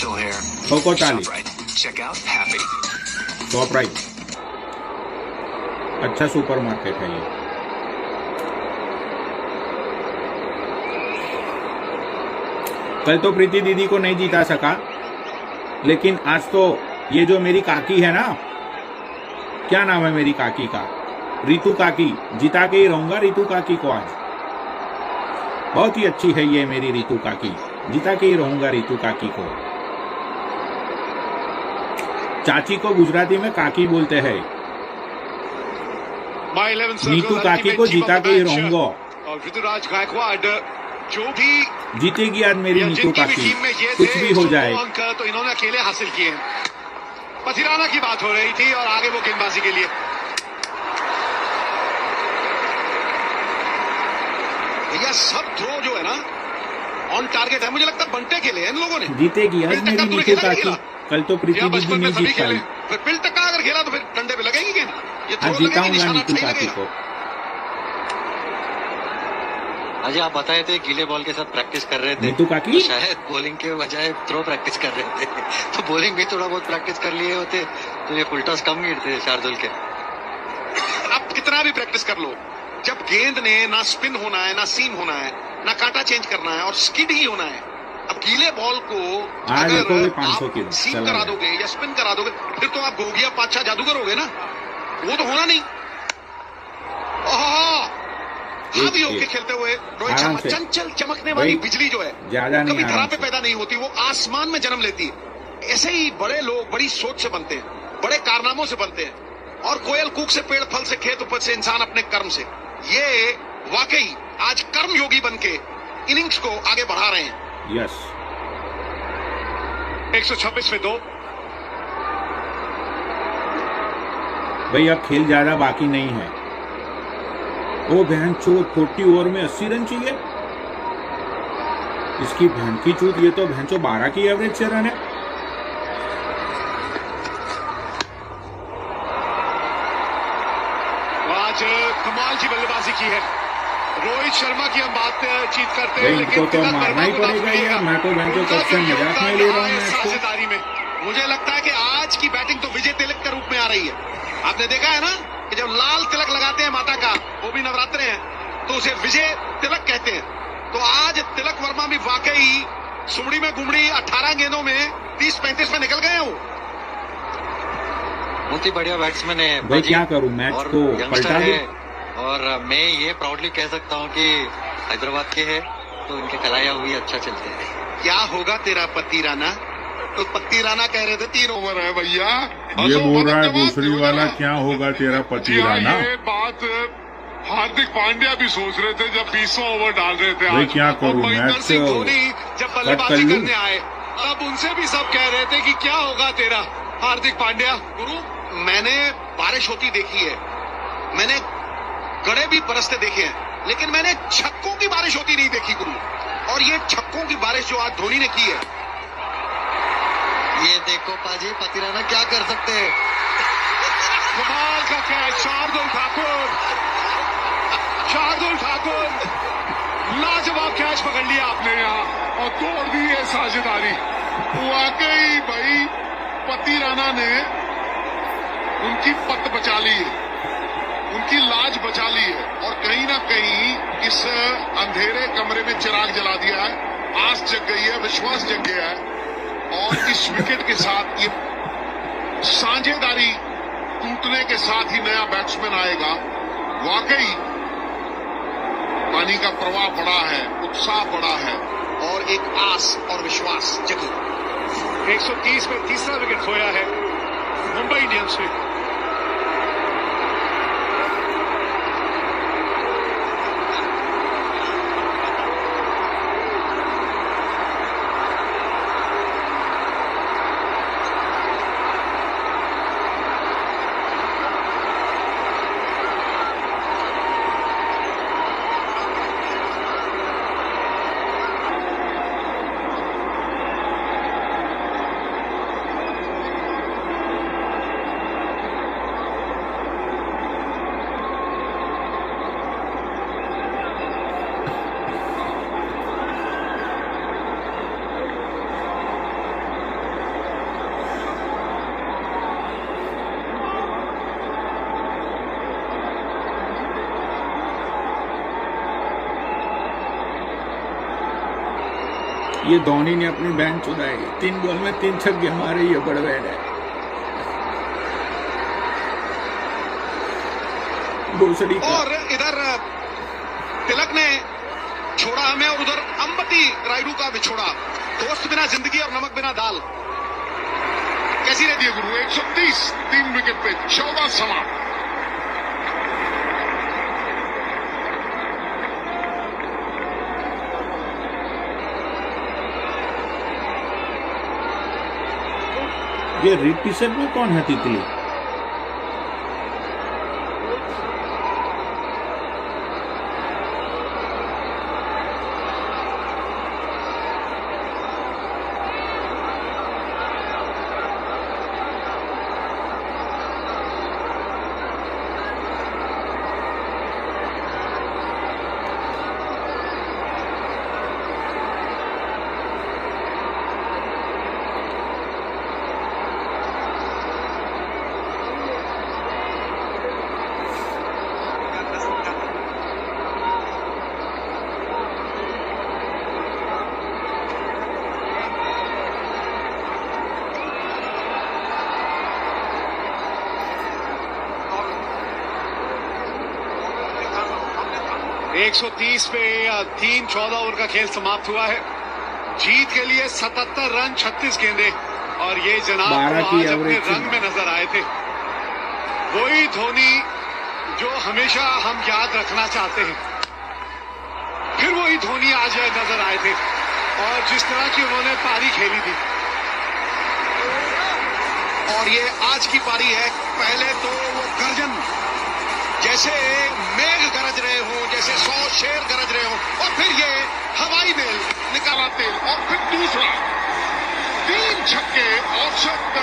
facial hair. कोकोटाली ShopRite. Check out Happy. ShopRite अच्छा supermarket है ये। कल तो प्रीति दीदी को नहीं जीता सका, लेकिन आज तो ये जो मेरी काकी है ना, क्या नाम है मेरी काकी का, रितु काकी, जिता के ही रहूंगा रितु काकी को आज। बहुत ही अच्छी है ये मेरी रितु काकी, जिता के ही रहूंगा रितु काकी को। चाची को गुजराती में काकी बोलते हैं। नीतू काकी को जिता के ही रहूंगा। ऋतुराज गायकवाड जो भी जीतेगी आज मेरी नीतू काकी, कुछ भी हो जाए। अंक तो इन्होंने अकेले हासिल किए हैं। पथिराना की बात हो रही थी और आगे वो गेंदबाजी के लिए भैया सब थ्रो जो है ना ऑन टारगेट है। मुझे लगता है बंटे खेले इन लोगों ने। जीतेगी आज मेरी नीतू काकी। कल तो प्रीति दीदी नहीं जीत पाई, फिर पिल टक्का अगर खेला तो फिर डंडे पे लगेगी गेंद। ये आज जीताऊंगा नीतू काकी को। अजय आप बताए थे गीले बॉल के साथ प्रैक्टिस कर रहे थे नीतू काकी, तो शायद बॉलिंग के बजाय थ्रो प्रैक्टिस कर रहे थे, तो बॉलिंग भी थोड़ा बहुत प्रैक्टिस कर लिए होते तो ये फुलटॉस कम गिरते शार्दुल के। अब कितना भी प्रैक्टिस कर लो, जब गेंद ने ना स्पिन होना है, ना सीम होना है, ना कांटा चेंज करना है और स्किड ही होना है। अब गीले बॉल को अगर आप सीम करा दोगे या स्पिन करा दोगे, फिर तो आप गोगिया पाछा जादूगर हो गए ना, वो तो होना नहीं। हावी होके खेलते हुए रोहित शर्मा, चंचल चमकने वाली बिजली जो है कभी धरा पे पैदा नहीं होती, वो आसमान में जन्म लेती है। ऐसे ही बड़े लोग बड़ी सोच से बनते हैं, बड़े कारनामों से बनते हैं। और कोयल कूक से, पेड़ फल से, खेत उपज से, इंसान अपने कर्म से। ये वाकई आज कर्म योगी बनके इनिंग्स को आगे बढ़ा रहे हैं। यस 126 में 2। भाई अब खेल ज्यादा बाकी नहीं है। ओ बहन चोट, 40 ओवर में 80 रन चाहिए इसकी बहन की चूत। ये तो बहन चो 12 की एवरेज से रन है। आज कमाल की बल्लेबाजी की है रोहित शर्मा की। हम बातचीत करते हैं, लेकिन तो मारना ही पड़ेगा यार। मैं तो बहन चो सबसे मजाक में ले रहा हूँ साझेदारी में। मुझे लगता है कि आज की बैटिंग तो विजय तिलक के रूप में आ रही है। आपने देखा है ना कि जब लाल तिलक लगाते हैं माता का, वो भी नवरात्रे हैं, तो उसे विजय तिलक कहते हैं। तो आज तिलक वर्मा भी वाकई सुमड़ी में घुमड़ी 18 गेंदों में 30-35 में निकल गए हो। बहुत ही बढ़िया बैट्समैन है भाई, क्या करूं, मैच को पलटा है। और मैं ये प्राउडली कह सकता हूँ कि हैदराबाद के है तो उनके कलाया हुई अच्छा चलते हैं। क्या होगा तेरा पति राना? तो पति राना कह रहे थे 3 ओवर है भैया। ये बोल रहा है दूसरी वाला, क्या होगा तेरा पति राना? ये बात हार्दिक पांड्या भी सोच रहे थे जब 20 ओवर डाल रहे थे। भाई क्या करूं, महेंद्र सिंह धोनी जब बल्लेबाजी करने आए तब उनसे भी सब कह रहे थे कि क्या होगा तेरा हार्दिक पांड्या। गुरु, मैंने बारिश होती देखी है, मैंने गड़े भी बरसते देखे हैं, लेकिन मैंने छक्कों की बारिश होती नहीं देखी गुरु। और ये छक्कों की बारिश जो आज धोनी ने की है, ये देखो पाजी, पतिराना क्या कर सकते हैं। कमाल का कैच शार्दुल ठाकुर, शार्दुल ठाकुर, लाजवाब कैच पकड़ लिया आपने यहाँ और तोड़ दी है साझेदारी। वाकई भाई पति राणा ने उनकी पत बचा ली है, उनकी लाज बचा ली है और कहीं ना कहीं इस अंधेरे कमरे में चिराग जला दिया है। आस जग गई है, विश्वास जग गया है। और इस विकेट के साथ ये साझेदारी टूटने के साथ ही नया बैट्समैन आएगा। वाकई पानी का प्रवाह बढ़ा है, उत्साह बढ़ा है और एक आस और विश्वास जगी। 130 में तीसरा विकेट खोया है मुंबई इंडियंस ने। ये धोनी ने अपनी बहन चुराई, 3 बॉल में 3 छक्के मारे, ये बड़वेड़ है। दूसरी और इधर तिलक ने छोड़ा हमें और उधर अंबती रायडू का बिछोड़ा। दोस्त बिना जिंदगी और नमक बिना दाल। कैसी रहती है गुरु? 130 3 विकेट पे 14 समाप्त। ये रेड टी शर्ट में कौन है तितली? एक 130 पे 3-14 ओवर का खेल समाप्त हुआ है। जीत के लिए 77 रन 36 गेंदे और ये जनाब आज अपने रंग में नजर आए थे। वही धोनी जो हमेशा हम याद रखना चाहते हैं, फिर वही धोनी आज नजर आए थे और जिस तरह की उन्होंने पारी खेली थी। और ये आज की पारी है। पहले तो वो गर्जन जैसे मेघ गरज रहे हो, जैसे 100 शेर गरज रहे हो, और फिर ये हवाई मेल निकाला तेल। और फिर दूसरा 3 छक्के औसत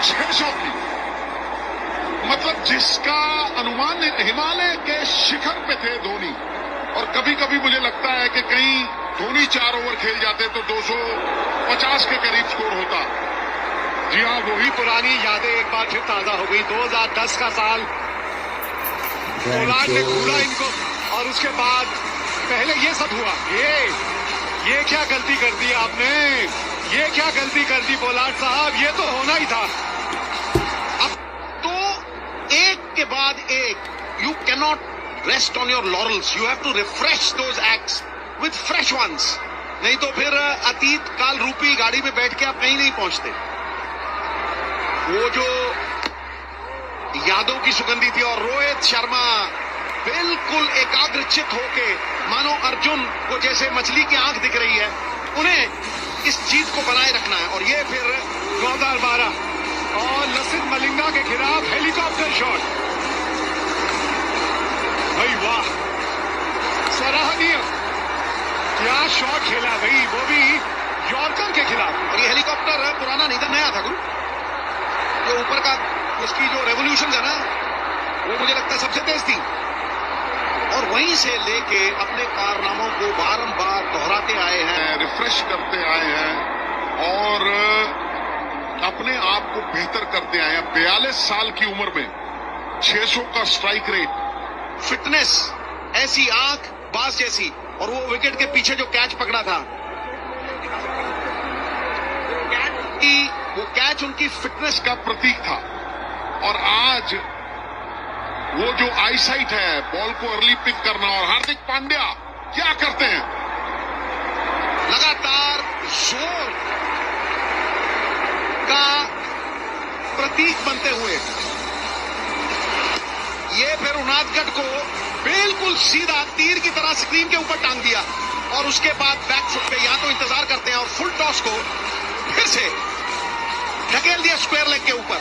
600 की, मतलब जिसका अनुमान हिमालय के शिखर पे थे धोनी। और कभी कभी मुझे लगता है कि कहीं धोनी 4 ओवर खेल जाते तो 250 के करीब स्कोर होता। जी हाँ, वही पुरानी यादें एक बार फिर ताजा हो गई। 2010 का साल, पोलार्ड ने घूरा इनको और उसके बाद पहले ये सब हुआ। ये क्या गलती कर दी आपने, ये क्या गलती कर दी पोलार्ड साहब, ये तो होना ही था। अब तो एक के बाद एक, you can not rest on your laurels, you have to refresh those acts with fresh ones. नहीं तो फिर अतीत काल रूपी गाड़ी में बैठ के आप कहीं नहीं पहुंचते। वो जो यादों की सुगंधी थी और रोहित शर्मा बिल्कुल एकाग्रचित होके, मानो अर्जुन को जैसे मछली की आंख दिख रही है, उन्हें इस जीत को बनाए रखना है। और ये फिर 2012 और लसित मलिंगा के खिलाफ हेलीकॉप्टर शॉट, भाई वाह, सराहनीय, क्या शॉट खेला भाई, वो भी यॉर्कर के खिलाफ। और ये हेलीकॉप्टर पुराना नहीं था, नया था गुरु। जो ऊपर का उसकी जो रेवोल्यूशन है ना, वो मुझे लगता है सबसे तेज थी। और वहीं से लेके अपने कारनामों को बारंबार दोहराते आए हैं, रिफ्रेश करते आए हैं और अपने आप को बेहतर करते आए हैं। 42 साल की उम्र में 600 का स्ट्राइक रेट, फिटनेस ऐसी, आंख बाज जैसी, और वो विकेट के पीछे जो कैच पकड़ा था, वो कैच उनकी फिटनेस का प्रतीक था। और आज वो जो आईसाइट है, बॉल को अर्ली पिक करना, और हार्दिक पांड्या क्या करते हैं, लगातार जोर का प्रतीक बनते हुए ये फिर उनादगढ़ को बिल्कुल सीधा तीर की तरह स्क्रीन के ऊपर टांग दिया। और उसके बाद बैकफुट पे या तो इंतजार करते हैं और फुल टॉस को फिर से ढकेल दिया स्क्वायर लेग के ऊपर।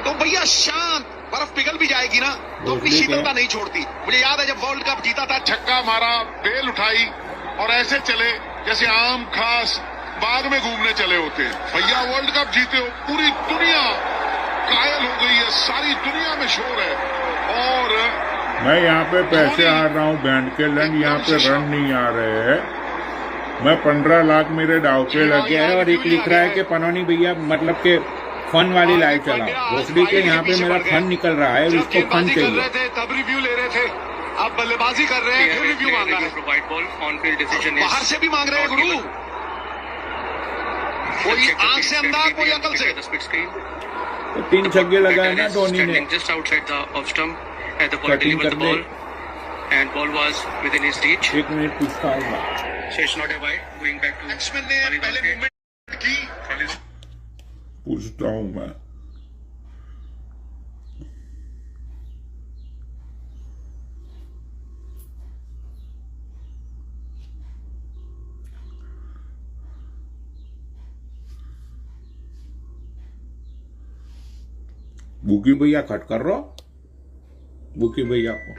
तो भैया शांत, बर्फ पिघल भी जाएगी ना तो अपनी शीतलता नहीं छोड़ती। मुझे याद है जब वर्ल्ड कप जीता था, छक्का मारा, बेल उठाई और ऐसे चले जैसे आम खास बाग में घूमने चले होते हैं। भैया वर्ल्ड कप जीते हो, पूरी दुनिया कायल हो गई है, सारी दुनिया में शोर है। और मैं यहाँ पे पैसे हार रहा हूँ बैंड के लन, यहाँ पे रन नहीं आ रहे हैं। मैं 15 लाख मेरे दाव पे लगे हैं और एक लिख रहा है कि पनौनी भैया मतलब के फन वाली लाइव चला, भोसड़ी के यहाँ पे मेरा फन निकल रहा है, इसको फन चाहिए। तब रिव्यू ले रहे थे, अब बल्लेबाजी कर रहे हैं, फिर रिव्यू मांगा है। Provide ball on field decision is बाहर से भी मांग रहे हैं गुरु, कोई आंख से अंधा, कोई अकल से। the split screen. तो 3 छक्के लगाए ना धोनी ने। Standing just outside the off stump at the ball Cutting delivered the करने। ball and ball was within his reach. 1 minute पूछता हूँ मैं। So it's not a wide going back to batsman ने पहले मूवमेंट की, पूछता हूँ मैं। बुकी भैया कट कर रहा, बुकी भैया को,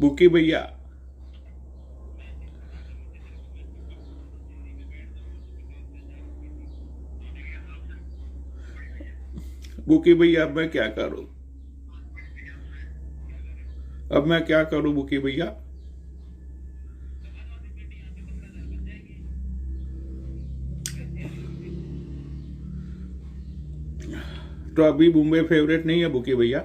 बुकी भैया बुकी भैया अब मैं क्या करूं, अब मैं क्या करूं बुकी भैया। तो अभी मुंबई फेवरेट नहीं है बुकी भैया।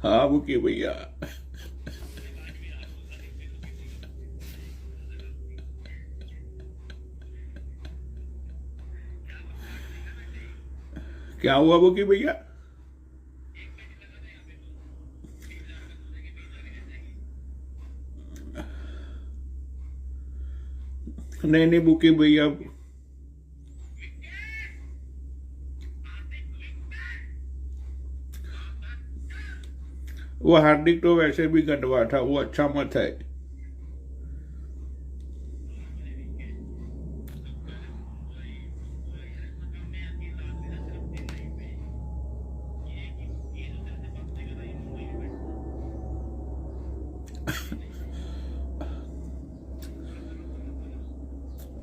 हाँ बुकी भैया, क्या हुआ बुकी भैया। नहीं नहीं बुकी भैया, वो हार्दिक तो वैसे भी गंडवा था, वो अच्छा मत है।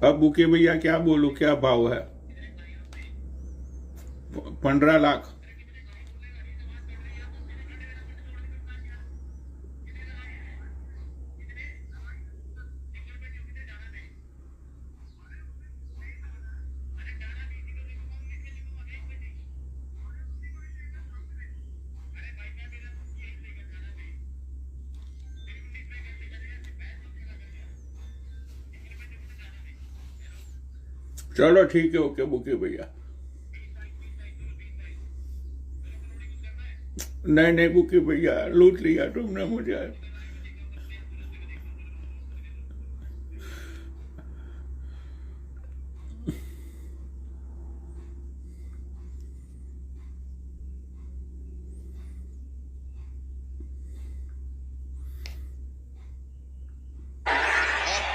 अब बुके भैया क्या बोलूं, क्या भाव है। 15 लाख। चलो ठीक है, ओके बुके भैया। नहीं नहीं बुके भैया, लूट लिया तुमने मुझे।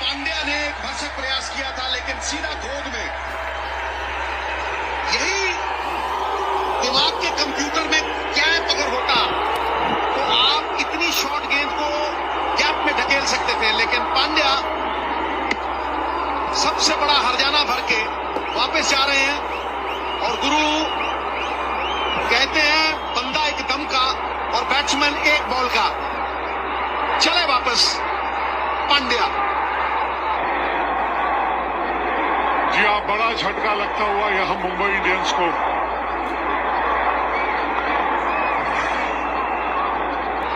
पांड्या ने भरसक प्रयास किया था, लेकिन सीधा गोद में। यही दिमाग के कंप्यूटर में गैप अगर होता तो आप इतनी शॉर्ट गेंद को गैप में ढकेल सकते थे, लेकिन पांड्या सबसे बड़ा हरजाना भर के वापस जा रहे हैं। और गुरु कहते हैं बंदा एक दम का और बैट्समैन एक बॉल का। चले वापस पांड्या। जी हाँ, बड़ा झटका लगता हुआ यहां मुंबई इंडियंस को।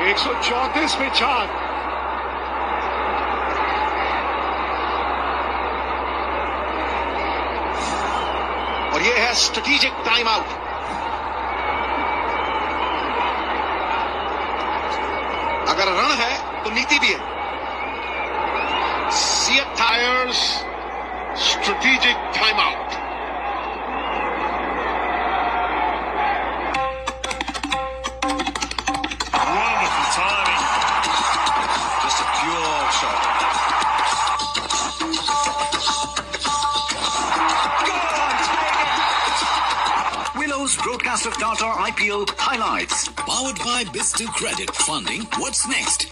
एक 134 पे 4। और ये है स्ट्रेटेजिक टाइम आउट। अगर रन है तो नीति भी है। CF tyres strategic timeout. Wonderful timing. Just a pure shot. Willow's broadcast of Tata IPL highlights. Powered by Biz2 Credit Funding. What's next?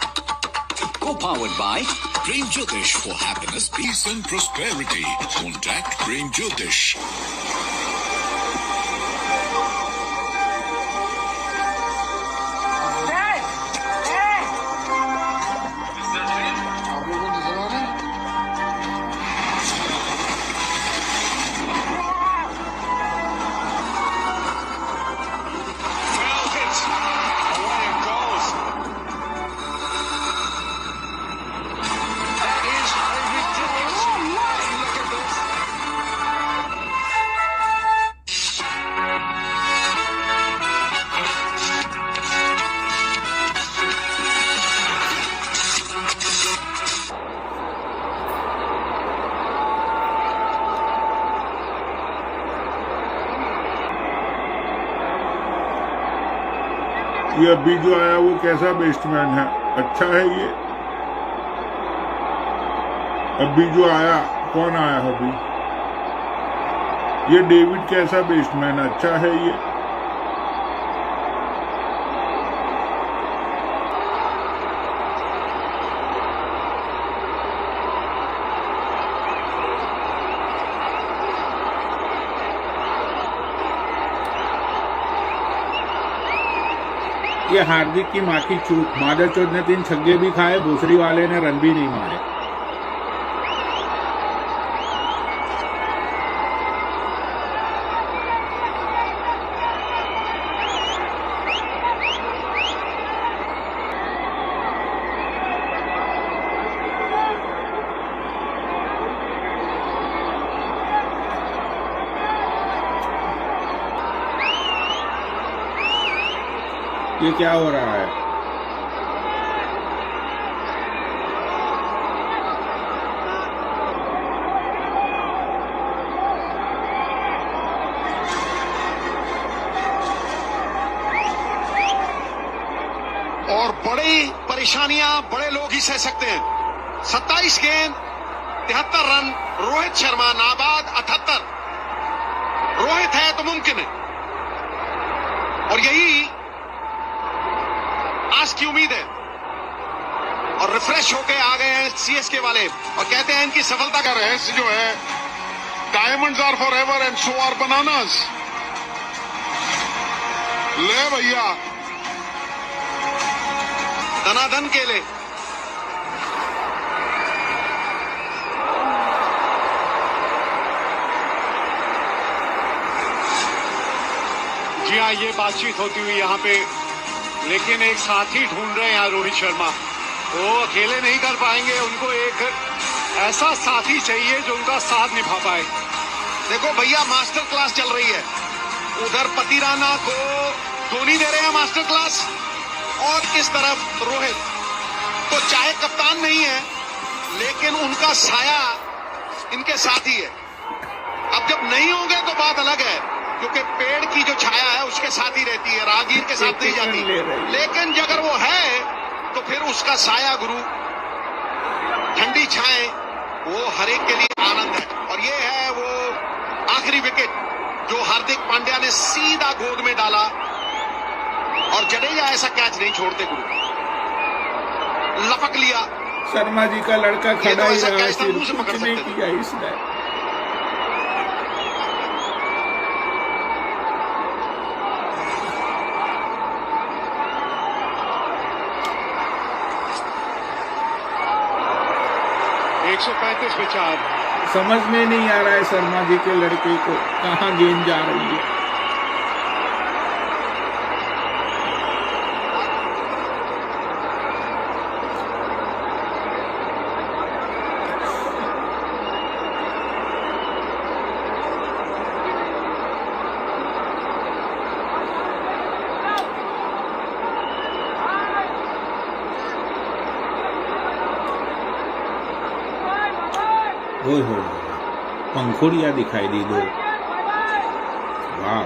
Co-powered by Prem Jyotish for happiness, peace and prosperity. Contact Prem Jyotish. ये अभी जो आया वो कैसा batsman है? अच्छा है ये? अभी जो आया, कौन आया अभी? ये डेविड कैसा बैट्समैन? अच्छा है ये? ये हार्दिक की माँ की चूक। मादरचोद ने 3 छक्के भी खाए, दूसरी वाले ने रन भी नहीं मारे। ये क्या हो रहा है? और बड़ी परेशानियां बड़े लोग ही सह सकते हैं। 27 गेंद 73 रन। रोहित शर्मा नाबाद 78। रोहित है तो मुमकिन है, और यही आज की उम्मीद है। और रिफ्रेश होके आ गए हैं सीएसके वाले और कहते हैं इनकी सफलता का रहस्य जो है, diamonds are forever and so are bananas. ले भैया, धनाधन केले। जी हाँ, ये बातचीत होती हुई यहाँ पे, लेकिन एक साथी ढूंढ रहे हैं यहाँ रोहित शर्मा। वो अकेले नहीं कर पाएंगे, उनको एक ऐसा साथी चाहिए जो उनका साथ निभा पाए। देखो भैया, मास्टर क्लास चल रही है। उधर पति राणा को धोनी दे रहे हैं मास्टर क्लास, और इस तरफ रोहित। तो चाहे कप्तान नहीं है, लेकिन उनका साया इनके साथ ही है। अब जब नहीं होंगे तो बात अलग है, क्योंकि पेड़ की जो छाया है उसके साथ ही रहती है, राहगीर के साथ नहीं जाती। लेकिन अगर वो है तो फिर उसका साया गुरु, ठंडी छाए, वो हर एक के लिए आनंद है। और ये है वो आखिरी विकेट जो हार्दिक पांड्या ने सीधा गोद में डाला, और जडेजा ऐसा कैच नहीं छोड़ते गुरु, लपक लिया। शर्मा जी का लड़का खड़ा ही रहा, कैच मुंह से पकड़ कुछ नहीं सकते थे। किया इसने। पे 4। समझ में नहीं आ रहा है शर्मा जी के लड़के को कहाँ गेंद जा रही है। हो पंखुड़ियां दिखाई दी दो। वाह,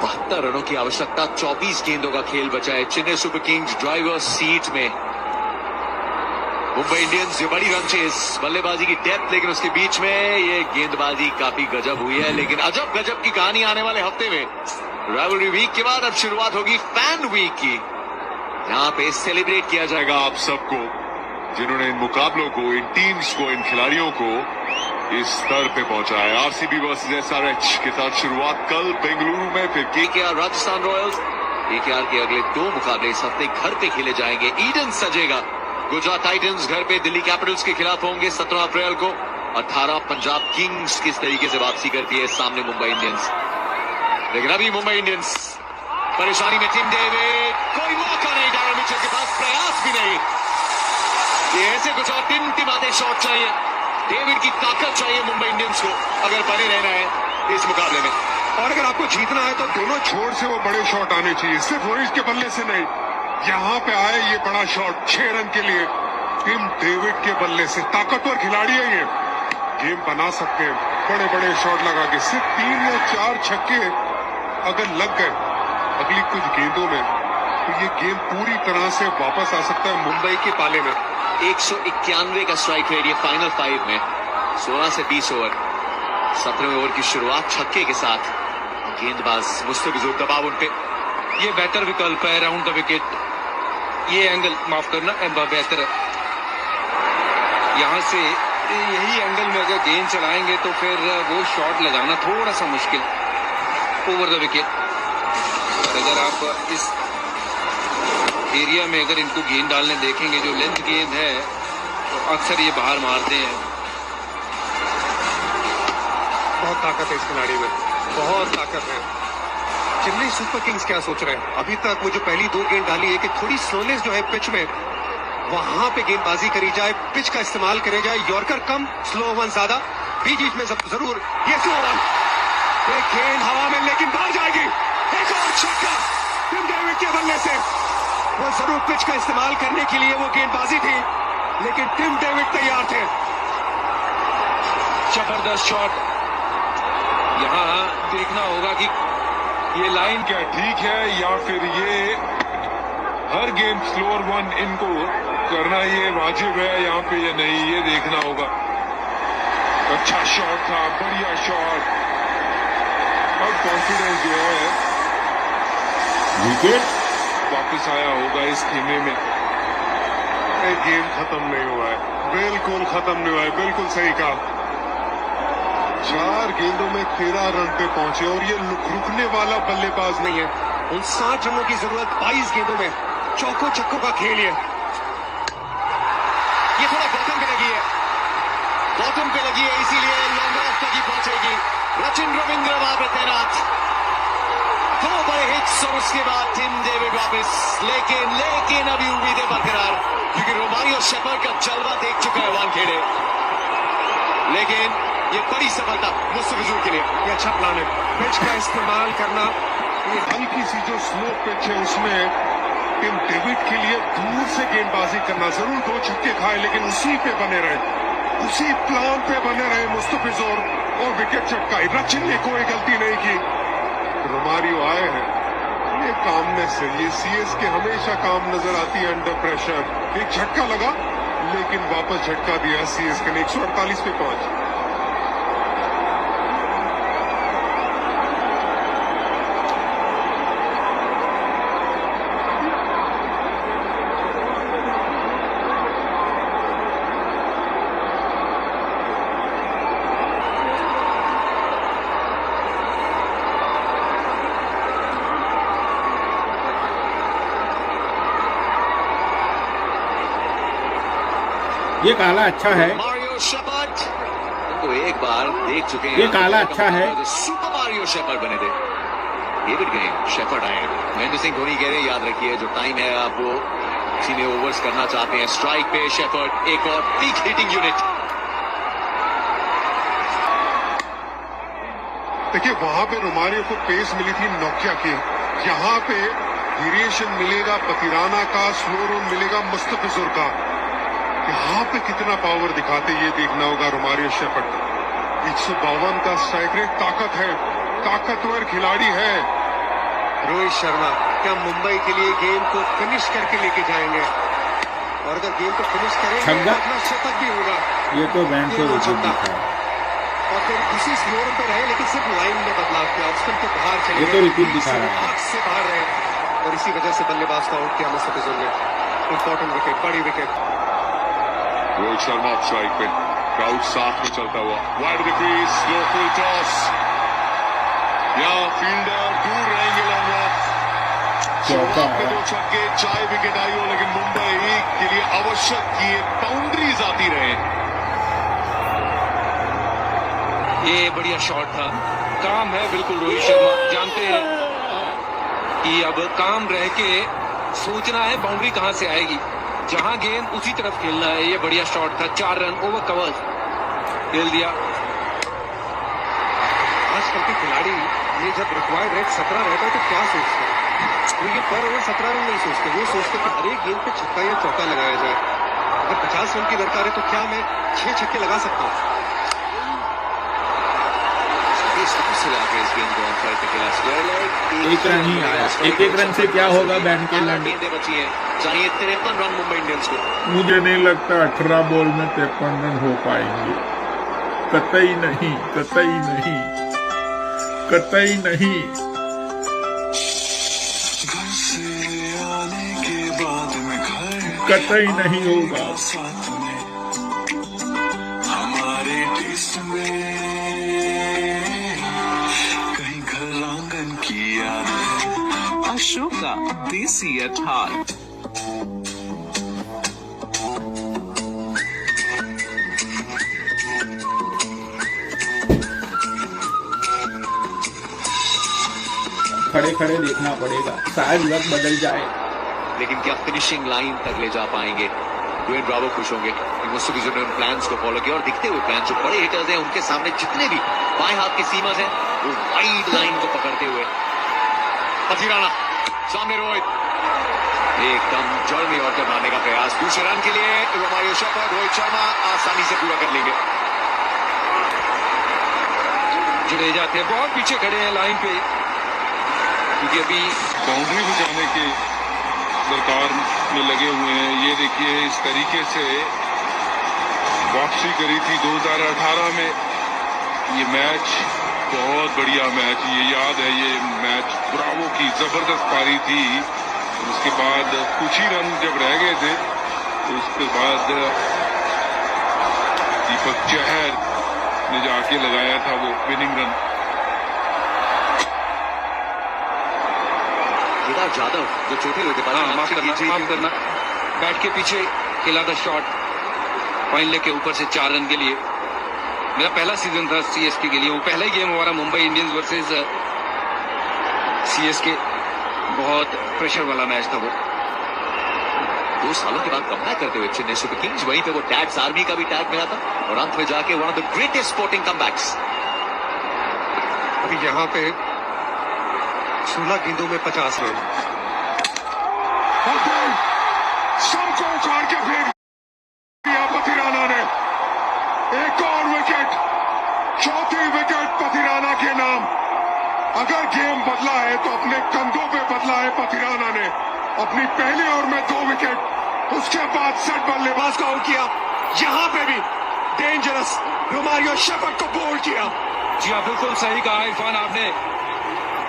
72 रनों की आवश्यकता, 24 गेंदों का खेल बचा है। Chennai super Kings driver seat में, मुंबई इंडियंस ये बड़ी रन चेस, बल्लेबाजी की डेप्थ, लेकिन उसके बीच में ये गेंदबाजी काफी गजब हुई है। लेकिन अजब गजब की कहानी आने वाले हफ्ते में, राइवलरी वीक के बाद अब शुरुआत होगी फैन वीक की, यहाँ पे सेलिब्रेट किया जाएगा आप सबको जिन्होंने इन मुकाबलों को, इन टीम्स को, इन खिलाड़ियों को इस स्तर पे पहुंचाया। आरसीबी वर्सेस एसआरएच के साथ शुरुआत कल बेंगलुरु में, फिर केकेआर राजस्थान रॉयल्स। केकेआर के अगले 2 मुकाबले इस हफ्ते घर पे खेले जाएंगे। ईडन सजेगा। गुजरात टाइटंस घर पे दिल्ली कैपिटल्स के खिलाफ होंगे 17 अप्रैल को। 18 पंजाब किंग्स किस तरीके से वापसी करती है सामने मुंबई इंडियंस। लेकिन अभी मुंबई इंडियंस परेशानी में, टिम डेविड, कोई मौका नहीं, डैरेन मिचेल के पास प्रयास भी नहीं। ये ऐसे कुछ और टिमटिमाते शॉट चाहिए, डेविड की ताकत चाहिए मुंबई इंडियंस को अगर बने रहना है इस मुकाबले में। और अगर आपको जीतना है तो दोनों छोर से वो बड़े शॉट आने चाहिए, सिर्फ रोहित के बल्ले से नहीं। यहाँ पे आए ये बड़ा शॉट 6 रन के लिए टिम डेविड के बल्ले से। ताकतवर खिलाड़ी है ये, गेम बना सकते हैं। बड़े बड़े शॉट लगा के सिर्फ 3 या 4 छक्के अगर लग गए अगली कुछ गेंदों में तो ये गेम पूरी तरह से वापस आ सकता है मुंबई के पाले में। 191 का स्ट्राइक रेट ये फाइनल 5 में 16 से 20 ओवर। 17वें ओवर की शुरुआत छक्के के साथ। गेंदबाज मुस्तफिजुर दबाव उन पे। ये बेहतर विकल्प है राउंड द विकेट। ये एंगल माफ करना बेहतर है। यहाँ से यही एंगल में अगर गेंद चलाएंगे तो फिर वो शॉट लगाना थोड़ा सा मुश्किल ओवर द विकेट। अगर आप इस एरिया में अगर इनको गेंद डालने देखेंगे जो लेंथ गेंद है तो अक्सर ये बाहर मारते हैं। बहुत ताकत है इस खिलाड़ी में, बहुत ताकत है। चेन्नई सुपर किंग्स क्या सोच रहे हैं? अभी तक वो जो पहली 2 गेंद डाली है कि थोड़ी स्लोनेस जो है पिच में वहां पे गेंदबाजी करी जाए, पिच का इस्तेमाल करे जाए, यॉर्कर कम स्लो वन ज्यादा, बीच बीच में जरूर ये स्लो वन, एक गेंद हवा में लेकिन बाहर जाएगी। एक और छक्का टिम डेविड के बल्ले से। वो जरूर पिच का इस्तेमाल करने के लिए वो गेंदबाजी थी लेकिन टिम डेविड तैयार थे। जबरदस्त शॉट। यहाँ देखना होगा कि ये लाइन क्या ठीक है या फिर ये हर गेम स्लोअर वन इनको करना ये वाजिब है यहाँ पे या नहीं, ये देखना होगा। अच्छा शॉट था, बढ़िया शॉट। अब कॉन्फिडेंस जो है विकेट वापस आया होगा इस खेमे में। गेम खत्म नहीं हुआ है, बिल्कुल खत्म नहीं हुआ है, बिल्कुल सही कहा। 4 गेंदों में 13 रन पे पहुंचे और ये रुकने वाला बल्लेबाज नहीं है। 59 रनों की जरूरत 22 गेंदों में, चौकों छक्कों का खेल है। ये थोड़ा बॉटम पे लगी है, बॉटम पे लगी है इसीलिए लॉन्ग ऑफ तक ही पहुंचेगी। रचिन रविंद्र वहां पे तैनात। 2 बड़े हिट्स और उसके बाद टिम डेविड वापस। लेकिन अभी उम्मीदें बरकरार क्योंकि रोमारियो शेफर्ड का जलवा देख चुका है वानखेड़े। लेकिन ये बड़ी सफलता मुस्तफिजुर के लिए। ये अच्छा प्लान है, पिच का इस्तेमाल करना। ये हल्की सी जो स्लो पिच है उसमें टिम डेविड के लिए दूर से गेंदबाजी करना, जरूर 2 छक्के खाए लेकिन उसी पे बने रहे, उसी प्लान पे बने रहे मुस्तफिजुर और विकेट चटकाई। रचिन ने कोई गलती नहीं की, रोमारियो आए हैं। ये कामनेस है, ये सीएसके हमेशा काम नजर आती है अंडर प्रेशर। एक झटका लगा लेकिन वापस झटका दिया सीएसके ने। 148 पे पहुंच। ये काला अच्छा है, मारियो शेफर्ड तो एक बार देख चुके हैं। ये काला अच्छा है। सुपर मारियो शेफर्ड बने थे। डेविड गए, शेफर्ड आए। महेंद्र सिंह धोनी कह रहे हैं याद रखिए जो टाइम है आप वो इसी में ओवर्स करना चाहते हैं। स्ट्राइक पे शेफर्ड, एक और पीक हिटिंग यूनिट। देखिए वहां पे रोमारियो को पेस मिली थी नोकिया की, यहाँ पे वेरिएशन मिलेगा पतिराना का, स्लो रन मिलेगा मुस्तफिजुर का। यहाँ पे कितना पावर दिखाते ये देखना होगा रोमारियो शेफर्ड। 152 का स्ट्राइक रेट, ताकत है, ताकतवर खिलाड़ी है। रोहित शर्मा क्या मुंबई के लिए गेम को फिनिश करके लेके जाएंगे? और अगर गेम को फिनिश करेंगे तो अपना शतक भी होगा। ये तो बैंड से छक्का और फिर उसी स्लो रन पे रहे लेकिन सिर्फ लाइन में बदलाव किया, ऑप्शन के बाहर चले ये तो रिपीट दिखा रहा है, से बाहर रहे और इसी वजह से बल्लेबाज को आउट किया मुस्तफिजुर ने। इंपॉर्टेंट विकेट, बड़ी wicket. Rohit Sharma of strike पे, क्राउड साथ में चलता हुआ wide the crease, slow full toss. यहाँ फील्डर दूर रहेंगे लॉन्ग ऑफ। शुरुआत में 2 छक्के, चाहे विकेट आई हो लेकिन मुंबई के लिए आवश्यक ये बाउंड्रीज आती रहे। ये बढ़िया शॉट था, काम है बिल्कुल। रोहित शर्मा जानते हैं कि अब काम रह के सोचना है बाउंड्री कहां से आएगी, जहां गेंद उसी तरफ खेलना है। ये बढ़िया शॉट था, 4 रन ओवर कवर्स खेल दिया। आजकल के खिलाड़ी ये जब रिक्वायर्ड रेट 17 रहता है तो क्या सोचते हैं? वो ये पर ओवर 17 रन नहीं सोचते, वो सोचते कि हर एक गेंद पे छक्का या चौका लगाया जाए। अगर 50 रन की दरकार है तो क्या मैं 6 छक्के लगा सकता हूँ? किस तरह से लाके इस गेम को ऑन करके खेला स्क्वायर लेग। एक रन ही आया, एक रन से क्या होगा बैंकेलैंड। गेंदें बची हैं, चाहिए 53 रन मुंबई इंडियंस को। मुझे नहीं लगता 18 बॉल में 53 रन हो पाएंगे, कतई नहीं, कतई नहीं, कतई नहीं। कतई नहीं होगा। हमारे टेस्ट में कहीं घर आंगन की याद है। अशोका देसी अर्थात खड़े खड़े देखना पड़ेगा, शायद लक बदल जाए। लेकिन क्या फिनिशिंग लाइन तक ले जा पाएंगे? ड्वेन ब्रावो खुश होंगे उन्होंने प्लान्स को फॉलो किया और दिखते हुए प्लान जो बड़े हिटर्स हैं उनके सामने जितने भी बाएं हाथ की सीमास हैं वो वाइड लाइन को पकड़ते हुए। पथिराना सामने रोहित एकदम जड़ में और मारने का प्रयास, दूसरे रन के लिए रोमारियो शेफर्ड, रोहित शर्मा आसानी से पूरा कर लेंगे। जुड़े जाते हैं, बहुत पीछे खड़े हैं लाइन पे, क्योंकि अभी बाउंड्री बचाने के दरकार में लगे हुए हैं। ये देखिए इस तरीके से वापसी करी थी 2018 में। ये मैच बहुत बढ़िया मैच, ये याद है, ये मैच ब्रावो की जबरदस्त पारी थी। उसके बाद कुछ ही रन जब रह गए थे तो उसके बाद दीपक चहर ने जाके लगाया था वो विनिंग रन। केदार जाधव जो चौथे हुए थे, माफ करना, बैट के पीछे खेला था शॉट फाइनल के ऊपर से 4 रन के लिए। मेरा पहला सीजन था सीएसके के लिए, वो पहला ही गेम हमारा मुंबई इंडियंस वर्सेस सीएसके, बहुत प्रेशर वाला मैच था वो। 2 सालों के बाद कमबैक करते हुए चेन्नई सुपर किंग्स, वहीं पे वो टैग्स आर्मी का भी टैग मिला था और अंत में जाके one of the greatest sporting comebacks. अभी यहाँ पे 16 गेंदों में 50 रन। सबको उखाड़ के फेंक दिया पथिराना ने। एक और विकेट, चौथी विकेट पथिराना के नाम। अगर गेम बदला है तो अपने कंधों पे बदला है पथिराना ने। अपनी पहली ओवर में 2 विकेट, उसके बाद सेट बल्लेबाज को आउट किया। यहां पे भी डेंजरस रोमारियो शेफर्ड को बोल्ड किया। जी हाँ, बिल्कुल सही कहा इरफान आपने,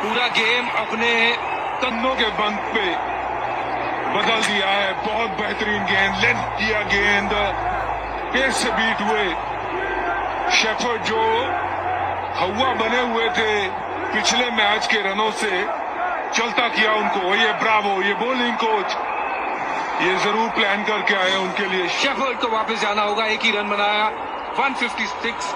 पूरा गेम अपने कंधों के बंद पे बदल दिया है। बहुत बेहतरीन गेंद, लेंथ किया गेंद, पेस से बीट हुए शेफर्ड जो हवा बने हुए थे पिछले मैच के रनों से, चलता किया उनको। ये ब्रावो, ये बॉलिंग कोच, ये जरूर प्लान करके आए उनके लिए। शेफर्ड को वापस जाना होगा, एक ही रन बनाया, 156